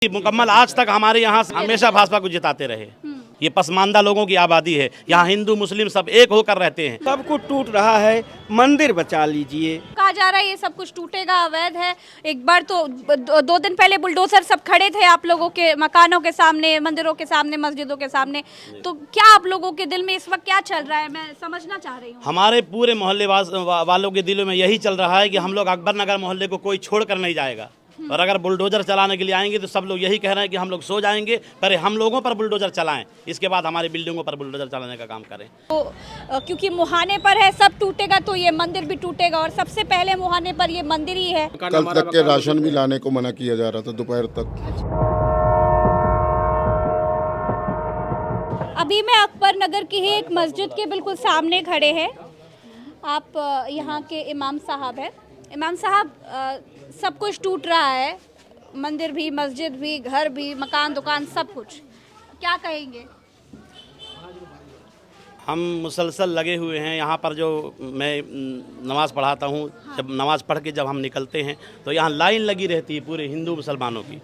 मुकम्मल आज तक हमारे यहाँ हमेशा भाजपा को जिताते रहे। ये पसमानदा लोगों की आबादी है, यहाँ हिंदू मुस्लिम सब एक होकर रहते हैं। सब कुछ टूट रहा है, मंदिर बचा लीजिए। कहा जा रहा है ये सब कुछ टूटेगा, अवैध है। एक बार तो 2 दिन पहले बुलडोजर सब खड़े थे आप लोगों के मकानों के सामने, मंदिरों के सामने, मस्जिदों के सामने। तो क्या आप लोगों के दिल में इस वक्त क्या चल रहा है, मैं समझना चाह रही हूँ। हमारे पूरे मोहल्ले वालों के दिलों में यही चल रहा है कि हम लोग अकबर नगर मोहल्ले को कोई छोड़ कर नहीं जाएगा। और अगर बुलडोजर चलाने के लिए आएंगे तो सब लोग यही कह रहे हैं कि हम लोग सो जाएंगे, पर हम लोगों पर बुलडोजर चलाएं, इसके बाद हमारी बिल्डिंगों पर बुलडोजर चलाने का काम करें। तो क्योंकि मुहाने पर है, सब टूटेगा तो ये मंदिर भी टूटेगा, और सबसे पहले मुहाने पर ये मंदिर ही है। कल तक के राशन भी लाने को मना किया जा रहा था दोपहर तक। अभी मैं अकबर नगर की ही एक मस्जिद के बिल्कुल सामने खड़े हैं। आप यहाँ के इमाम साहब हैं। इमाम साहब, सब कुछ टूट रहा है, मंदिर भी, मस्जिद भी, घर भी, मकान दुकान सब कुछ, क्या कहेंगे? हम मुसलसल लगे हुए हैं यहाँ पर। जो मैं नमाज़ पढ़ाता हूँ, जब नमाज़ पढ़ के जब हम निकलते हैं तो यहाँ लाइन लगी रहती है पूरे हिंदू मुसलमानों की।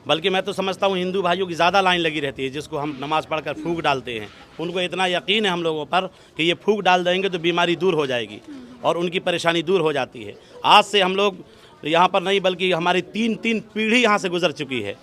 बल्कि मैं तो समझता हूँ हिंदू भाइयों की ज़्यादा लाइन लगी रहती है, जिसको हम नमाज़ पढ़कर फूंक डालते हैं। उनको इतना यकीन है हम लोगों पर कि ये फूंक डाल देंगे तो बीमारी दूर हो जाएगी और उनकी परेशानी दूर हो जाती है। आज से हम लोग यहाँ पर नहीं, बल्कि हमारी तीन पीढ़ी यहाँ से गुजर चुकी है।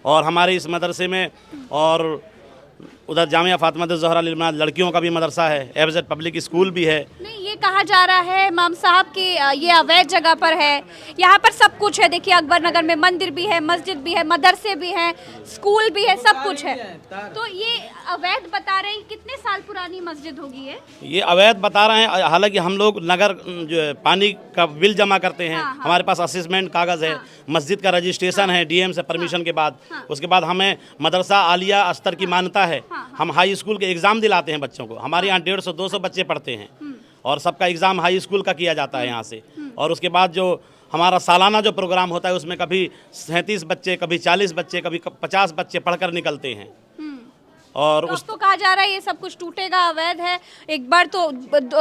और हमारे इस मदरसे में, और उधर जामिया फातिमा ज़हरा लिल लड़कियों का भी मदरसा है, एफजेड पब्लिक स्कूल भी है। नहीं, ये कहा जा रहा है इमाम साहब कि ये अवैध जगह पर है। यहाँ पर सब कुछ है, देखिए अकबर नगर में मंदिर भी है, मस्जिद भी है, मदरसे भी हैं, स्कूल भी है, सब कुछ है। तो ये अवैध बता रहे हैं। कितने साल पुरानी मस्जिद होगी ये अवैध बता रहे हैं। हालांकि हम लोग नगर जो है पानी का बिल जमा करते हैं। हाँ। हमारे पास असेसमेंट कागज़ है। मस्जिद का रजिस्ट्रेशन है डीएम से परमिशन के बाद। उसके बाद हमें मदरसा आलिया अस्तर की मान्यता है। हम हाई स्कूल के एग्ज़ाम दिलाते हैं बच्चों को। हमारे यहाँ 150-200 बच्चे पढ़ते हैं और सबका एग्ज़ाम हाई स्कूल का किया जाता है यहाँ से। और उसके बाद जो हमारा सालाना जो प्रोग्राम होता है उसमें कभी 37 बच्चे, कभी 40 बच्चे, कभी 50 बच्चे पढ़कर निकलते हैं। और तो तो कहा जा रहा है ये सब कुछ टूटेगा, अवैध है। एक बार तो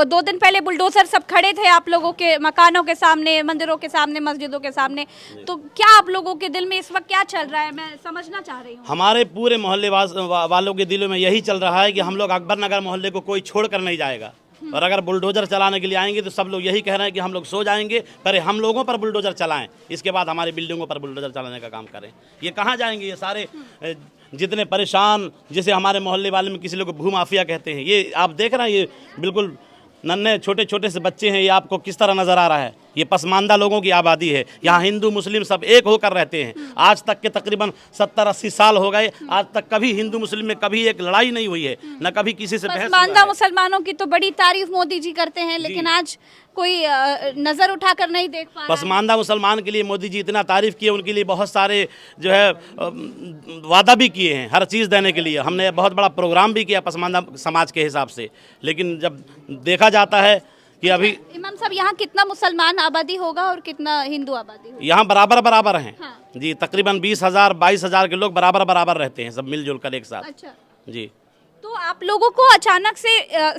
2 दिन पहले बुलडोजर सब खड़े थे आप लोगों के मकानों के सामने, मंदिरों के सामने, मस्जिदों के सामने। तो क्या आप लोगों के दिल में इस वक्त क्या चल रहा है, मैं समझना चाह रही हूँ। हमारे पूरे मोहल्ले वालों के दिलों में यही चल रहा है कि हम लोग अकबर नगर मोहल्ले को कोई छोड़ कर नहीं जाएगा। और अगर बुलडोजर चलाने के लिए आएंगे तो सब लोग यही कह रहे हैं कि हम लोग सो जाएंगे, पर हम लोगों पर बुलडोजर चलाएं, इसके बाद हमारी बिल्डिंगों पर बुलडोजर चलाने का काम करें। ये कहाँ जाएंगे ये सारे जितने परेशान, जैसे हमारे मोहल्ले वाले में किसी लोग भू माफिया कहते हैं। ये आप देख रहे हैं, ये बिल्कुल नन्हे छोटे छोटे से बच्चे हैं। ये आपको किस तरह नज़र आ रहा है? ये पसमानदा लोगों की आबादी है, यहाँ हिंदू मुस्लिम सब एक होकर रहते हैं। आज तक के तकरीबन 70-80 साल हो गए, आज तक कभी हिंदू मुस्लिम में कभी एक लड़ाई नहीं हुई है, न कभी किसी से बहस हुआ है। पसमानदा मुसलमानों की तो बड़ी तारीफ मोदी जी करते हैं, लेकिन आज कोई नजर उठाकर नहीं देख पा रहा है। पसमानदा मुसलमान के लिए मोदी जी इतना तारीफ किए, उनके लिए बहुत सारे जो है वादा भी किए हैं हर चीज़ देने के लिए। हमने बहुत बड़ा प्रोग्राम भी किया पसमानदा समाज के हिसाब से। लेकिन जब देखा जाता है कि अभी इमाम साहब, यहाँ कितना मुसलमान आबादी होगा और कितना हिंदू आबादी होगा? यहाँ बराबर हैं। हाँ। जी, तकरीबन 20,000-22,000 के लोग बराबर रहते हैं, सब मिलजुल कर एक साथ। अच्छा। जी, तो आप लोगों को अचानक से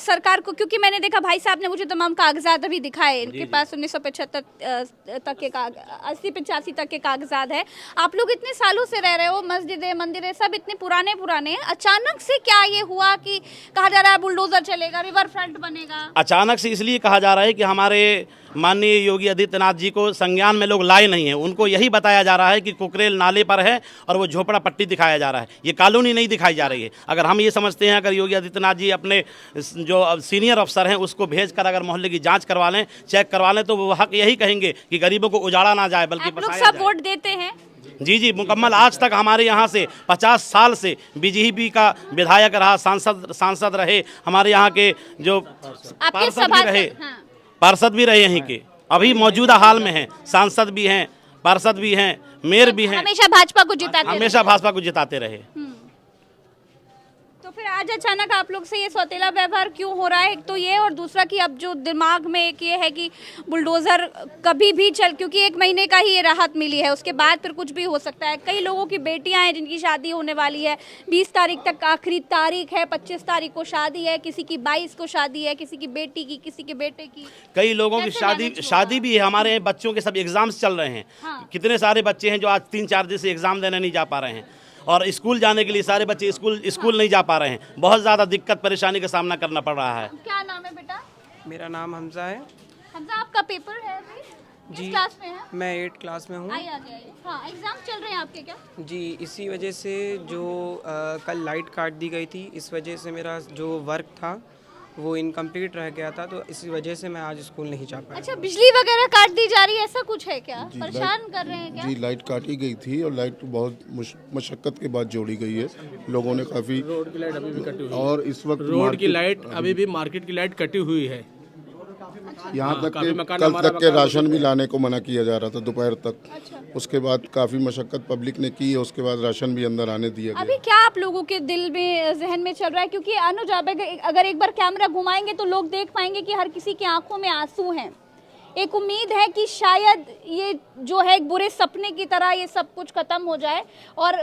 सरकार को, क्योंकि मैंने देखा भाई साहब ने मुझे तमाम कागजात अभी दिखाए, इनके पास 1975 तक के 80-85 तक के कागजात है। आप लोग इतने सालों से रह रहे हो, मस्जिदें, मंदिरें सब इतने पुराने हैं। अचानक से क्या ये हुआ कि कहा जा रहा है बुलडोजर चलेगा, रिवर फ्रंट बनेगा? अचानक से इसलिए कहा जा रहा है कि हमारे माननीय योगी आदित्यनाथ जी को संज्ञान में लोग लाए नहीं हैं। उनको यही बताया जा रहा है कि कुकरेल नाले पर है और वो झोपड़ा पट्टी दिखाया जा रहा है, ये कॉलोनी नहीं दिखाई जा रही है। अगर हम ये समझते हैं अगर योगी आदित्यनाथ जी अपने जो सीनियर अफसर हैं उसको भेजकर अगर मोहल्ले की जांच करवा लें, चेक करवा लें, तो वो हक यही कहेंगे कि गरीबों को उजाड़ा ना जाए बल्कि आप लोग बसाया सब जाए। वोट देते हैं? जी, मुकम्मल आज तक हमारे यहाँ से 50 साल से बीजेपी का विधायक रहा, सांसद रहे, हमारे यहाँ के जो पार्षद भी रहे यहीं के, अभी मौजूदा हाल में हैं, सांसद भी हैं, पार्षद भी हैं, मेयर भी हैं। हमेशा भाजपा को जिताते हमेशा भाजपा को जिताते रहे। तो फिर आज अचानक आप लोग से ये सौतेला व्यवहार क्यों हो रहा है? एक तो ये, और दूसरा कि अब जो दिमाग में एक ये है कि बुलडोजर कभी भी चल, क्योंकि 1 महीने का ही ये राहत मिली है, उसके बाद फिर कुछ भी हो सकता है। कई लोगों की बेटियां हैं जिनकी शादी होने वाली है, 20 तारीख तक आखिरी तारीख है, 25 तारीख को शादी है, किसी की 22 को शादी है, किसी की बेटी की, किसी के बेटे की। कई लोगों की कैसे manage होगा? शादी भी है। हमारे बच्चों के सब एग्जाम्स चल रहे हैं। हाँ। कितने सारे बच्चे हैं जो आज 3-4 दिन से एग्जाम देने नहीं जा पा रहे हैं, और स्कूल जाने के लिए सारे बच्चे स्कूल नहीं जा पा रहे हैं। बहुत ज़्यादा दिक्कत परेशानी का सामना करना पड़ रहा है। क्या नाम है बेटा? मेरा नाम हमजा है हमजा, आपका पेपर है अभी? किस जी। क्लास में है? मैं 8 क्लास में हूँ। आइए आगे आइए। हाँ, एग्जाम चल रहे हैं आपके क्या? जी, इसी वजह से जो कल लाइट काट दी गई थी, इस वजह से मेरा जो वर्क था वो इनकम्प्लीट रह गया था, तो इसी वजह से मैं आज स्कूल नहीं जा पाया। अच्छा, बिजली वगैरह काट दी जा रही है, ऐसा कुछ है क्या? जी, परेशान कर रहे हैं क्या? जी लाइट काटी गई थी और लाइट बहुत मशक्क़त के बाद जोड़ी गई है। लोगों ने काफ़ी रोड की लाइट अभी भी कटी हुई है। और इस वक्त रोड की लाइट अभी भी मार्केट की लाइट कटी हुई है। यहाँ तक काफी के मकान कल हमारा तक के मकान राशन भी लाने को मना किया जा रहा था दोपहर तक। अच्छा। उसके बाद काफ़ी मशक्क़त पब्लिक ने की है, उसके बाद राशन भी अंदर आने दिया अभी गया। क्या आप लोगों के दिल में, जहन में चल रहा है? क्योंकि अनुज आप अगर एक बार कैमरा घुमाएंगे तो लोग देख पाएंगे कि हर किसी की आंखों में आंसू हैं। एक उम्मीद है कि शायद ये जो है एक बुरे सपने की तरह ये सब कुछ खत्म हो जाए और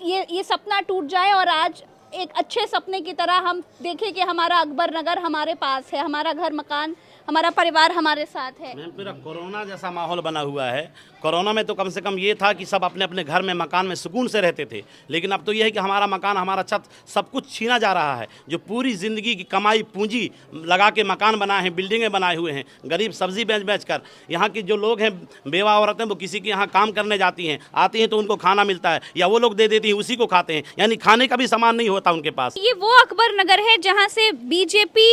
ये सपना टूट जाए, और आज एक अच्छे सपने की तरह हम देखें कि हमारा अकबर नगर हमारे पास है, हमारा घर मकान, हमारा परिवार हमारे साथ है। मैम, पूरा कोरोना जैसा माहौल बना हुआ है। कोरोना में तो कम से कम ये था कि सब अपने अपने घर में मकान में सुकून से रहते थे, लेकिन अब तो ये है कि हमारा मकान, हमारा छत, सब कुछ छीना जा रहा है। जो पूरी ज़िंदगी की कमाई पूंजी लगा के मकान बनाए हैं, बिल्डिंगें बनाए हुए हैं, गरीब सब्जी बेच कर, यहाँ की जो लोग हैं, बेवा औरतें, वो किसी के यहाँ काम करने जाती हैं, आती हैं तो उनको खाना मिलता है या वो लोग दे देती हैं, उसी को खाते हैं, यानी खाने का भी सामान नहीं होता उनके पास। ये वो अकबर नगर है जहां से बीजेपी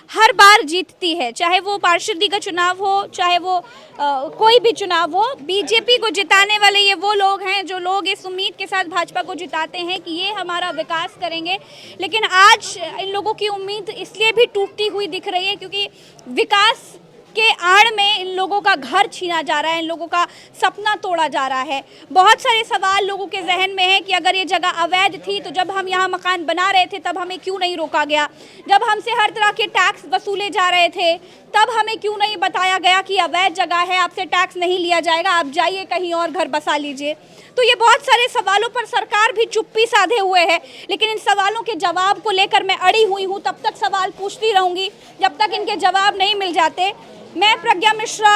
हर बार जीतती है, चाहे वो पार्षदी का चुनाव हो, चाहे वो कोई भी चुनाव हो। बीजेपी को जिताने वाले ये वो लोग हैं जो लोग इस उम्मीद के साथ भाजपा को जिताते हैं कि ये हमारा विकास करेंगे, लेकिन आज इन लोगों की उम्मीद इसलिए भी टूटती हुई दिख रही है क्योंकि विकास के आड़ में इन लोगों का घर छीना जा रहा है, इन लोगों का सपना तोड़ा जा रहा है। बहुत सारे सवाल लोगों के जहन में है कि अगर ये जगह अवैध थी तो जब हम यहाँ मकान बना रहे थे तब हमें क्यों नहीं रोका गया? जब हमसे हर तरह के टैक्स वसूले जा रहे थे तब हमें क्यों नहीं बताया गया कि अवैध जगह है, आपसे टैक्स नहीं लिया जाएगा, आप जाइए कहीं और घर बसा लीजिए? तो ये बहुत सारे सवालों पर सरकार भी चुप्पी साधे हुए है, लेकिन इन सवालों के जवाब को लेकर मैं अड़ी हुई हूँ। तब तक सवाल पूछती रहूँगी जब तक इनके जवाब नहीं मिल जाते। मैं प्रज्ञा मिश्रा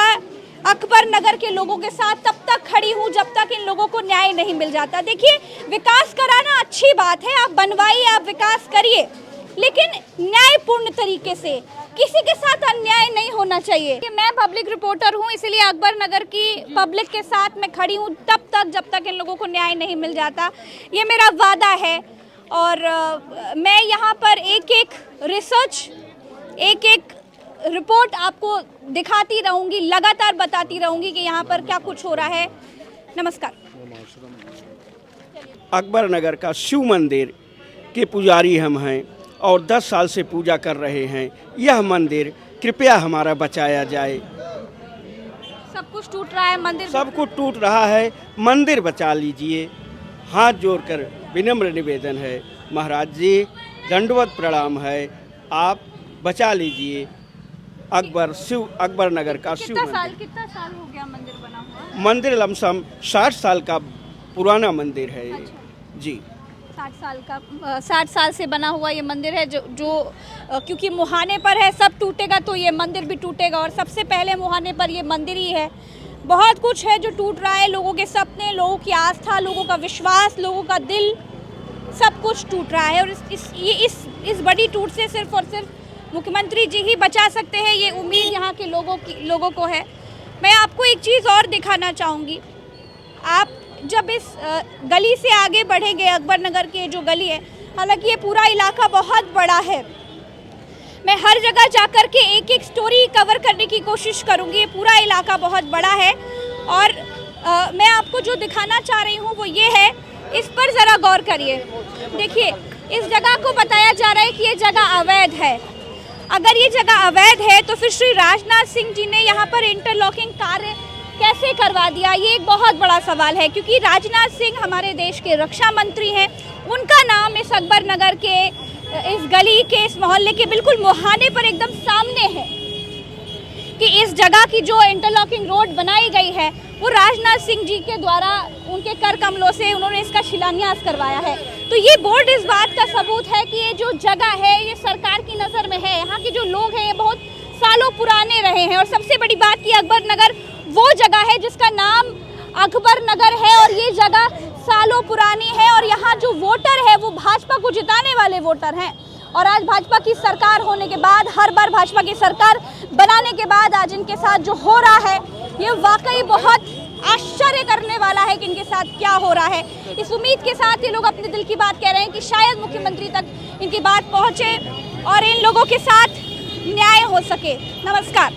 अकबर नगर के लोगों के साथ तब तक खड़ी हूँ जब तक इन लोगों को न्याय नहीं मिल जाता। देखिए, विकास कराना अच्छी बात है, आप बनवाइए, आप विकास करिए, लेकिन न्यायपूर्ण तरीके से, किसी के साथ अन्याय नहीं होना चाहिए। कि मैं पब्लिक रिपोर्टर हूँ, इसलिए अकबर नगर की पब्लिक के साथ मैं खड़ी हूँ तब तक जब तक इन लोगों को न्याय नहीं मिल जाता। ये मेरा वादा है और मैं यहाँ पर एक एक रिसर्च, एक एक रिपोर्ट आपको दिखाती रहूँगी, लगातार बताती रहूँगी कि यहाँ पर क्या कुछ हो रहा है। नमस्कार। अकबर नगर का शिव मंदिर के पुजारी हम हैं और 10 साल से पूजा कर रहे हैं। यह मंदिर कृपया हमारा बचाया जाए। सब कुछ टूट रहा है, मंदिर सब कुछ टूट रहा है, मंदिर बचा लीजिए। हाथ जोड़कर विनम्र निवेदन है, महाराज जी दंडवत प्रणाम है, आप बचा लीजिए अकबर नगर का शिव मंदिर। कितना साल हो गया मंदिर बना हुआ? मंदिर लमसम 60 साल का पुराना मंदिर है। अच्छा। जी 60 साल से बना हुआ ये मंदिर है जो क्योंकि मुहाने पर है, सब टूटेगा तो ये मंदिर भी टूटेगा, और सबसे पहले मुहाने पर ये मंदिर ही है। बहुत कुछ है जो टूट रहा है, लोगों के सपने, लोगों की आस्था, लोगों का विश्वास, लोगों का दिल, सब कुछ टूट रहा है। और इस बड़ी टूट से सिर्फ और सिर्फ मुख्यमंत्री जी ही बचा सकते हैं, ये उम्मीद यहाँ के लोगों को है। मैं आपको एक चीज़ और दिखाना चाहूँगी। आप जब इस गली से आगे बढ़ेंगे, अकबर नगर की जो गली है, हालांकि ये पूरा इलाका बहुत बड़ा है, मैं हर जगह जाकर के एक एक स्टोरी कवर करने की कोशिश करूँगी। ये पूरा इलाका बहुत बड़ा है और मैं आपको जो दिखाना चाह रही हूँ वो ये है, इस पर ज़रा गौर करिए। देखिए, इस जगह को बताया जा रहा है कि ये जगह अवैध है। अगर ये जगह अवैध है तो फिर श्री राजनाथ सिंह जी ने यहाँ पर इंटरलॉकिंग कार्य कैसे करवा दिया? ये एक बहुत बड़ा सवाल है, क्योंकि राजनाथ सिंह हमारे देश के रक्षा मंत्री हैं। उनका नाम इस अकबर नगर के इस गली के, इस मोहल्ले के बिल्कुल मुहाने पर एकदम सामने है कि इस जगह की जो इंटरलॉकिंग रोड बनाई गई है वो राजनाथ सिंह जी के द्वारा उनके कर कमलों से उन्होंने इसका शिलान्यास करवाया है। तो ये बोर्ड इस बात का सबूत है कि ये जो जगह है ये सरकार की नज़र में है। यहाँ के जो लोग हैं ये बहुत सालों पुराने रहे हैं। और सबसे बड़ी बात कि अकबर नगर वो जगह है जिसका नाम अकबर नगर है और ये जगह सालों पुरानी है। और यहाँ जो वोटर है वो भाजपा को जिताने वाले वोटर हैं। और आज भाजपा की सरकार होने के बाद, हर बार भाजपा की सरकार बनाने के बाद आज इनके साथ जो हो रहा है ये वाकई बहुत आश्चर्य करने वाला है कि इनके साथ क्या हो रहा है। इस उम्मीद के साथ ये लोग अपने दिल की बात कह रहे हैं कि शायद मुख्यमंत्री तक इनकी बात पहुंचे और इन लोगों के साथ न्याय हो सके। नमस्कार।